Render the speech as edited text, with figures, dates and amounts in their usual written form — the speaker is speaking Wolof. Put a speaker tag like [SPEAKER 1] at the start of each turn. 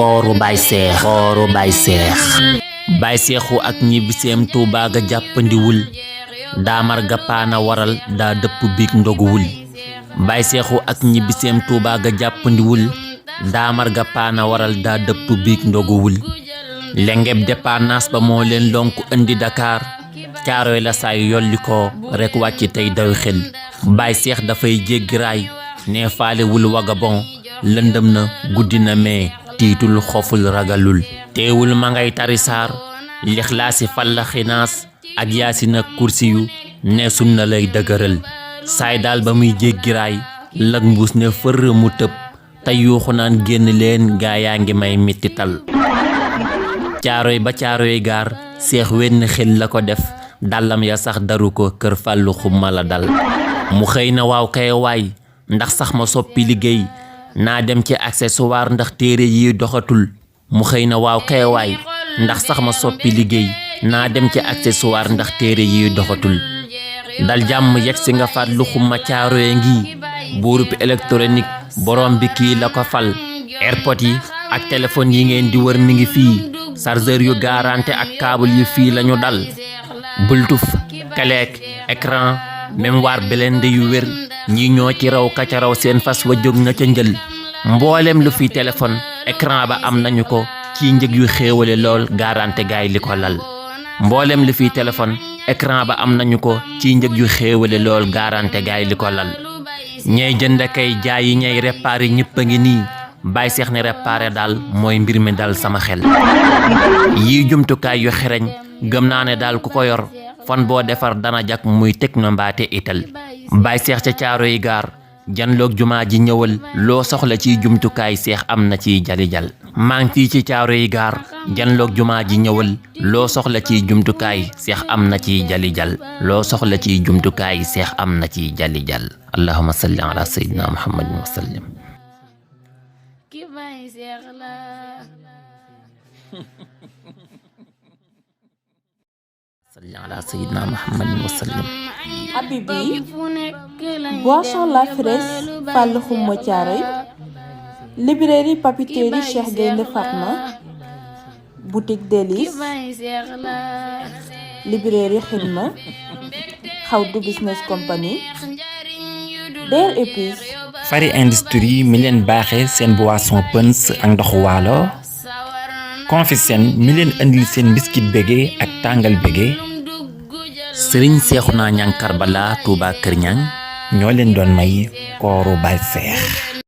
[SPEAKER 1] kooru Baay Seex Baay Seexu ak ñibbiseem Tuubaa ga jàppandiwul daamar ga paana waral daa dëpp biig ndoguwul Baay Seexu ak ñibbiseem Tuubaa ga jàppandiwul daamar ga paana waral daa dëpp biig ndoguwul lengeb dépense ba moo leen lonk indi Dakar Caaroy la saay yolli ko rekk wàcc tey daw xel Baay Seex dafay jéggi raay ne faalewul wagabon lëndëm na guddi na mee tiitul xoful ragalul teewul ma ngay tari saar lixlaasi falla xinaas ak yaasin ak kursi yu ne sunna lay dëgëral saay daal ba muy jéggi raay lak mbuus ne fër mu tëb te yuuxu naan génn leen gaa yaa ngi may mettital Caaroy ba Caaroy gaar Seex wenn xel la ko def dàllam ya sax daru ko kër fàllu xumma la dal mu xëy na waaw kay waay ndax sax ma soppi liggéey naa dem ci accessoire ndax téere yi doxatul mu xëy na waaw kay waay ndax sax ma soppi liggéey naa dem ci accessoire ndax téere yi doxatul dal jàmm yegsi nga fàllu xumma Caaroy ngi buurub électronique borom bi kii la ko fal airpod yi ak téléphone yi ngeen di wër mi ngi fii chargeur yu garanté ak câble yi fii lañu dal bultuf kaleek écran mémoire blindé yu wér ñi ñoo ci raw ka ca raw seen fas wa jóg na ca njël mboolem lu fi téléphone écran ba am nañu ko ci njëg yu xéewale lool garanté gaay li ko lal mboolem lu fi téléphone écran ba am nañu ko ci njëg yu xéewale lool garanté gaay li ko lal ñay jënd kay jaay yi ñay réparé ñëpp a ngi nii Baay Seex ne réparé daal mooy mbir mi dal sama xel yii jumtukaay yu xereñ gëm naa ne daal ku ko yor fon boo defar dana jak muy Tecno mbaate ital Baay Seex ca Caaroy gaar janloog jumaa ji ñëwal loo soxla ci jumtukaay Seex am na ci jalijal maa ngi fii ci Caaroy gaar janloog jumaa ji ñëwal loo soxla ci jumtukaay Seex am na ci jalijal loo soxla ci jumtukaay Seex am na ci jalijal allahumma salli ala sayyidina muhammadin wa sallim salli ala sayyidina muhammadin wa sallim
[SPEAKER 2] Habibi boisson la fraîche Fàllu Xumma Caaroy librairie papeterie Cheikh Gaynde Fatma boutique Délices librairie Xidma Xawdu business company Der Épices
[SPEAKER 3] Fari Industrie mi leen baaxee seen boisson pëns ak ndoxu waalo Confisen mi leen andil seen biscuit bége ak tàngal bége
[SPEAKER 1] Sëriñ Seexuna Ñaŋ Karbala Tuuba Kër Ñaŋ
[SPEAKER 3] ñoo leen doon may kooru Baay Seex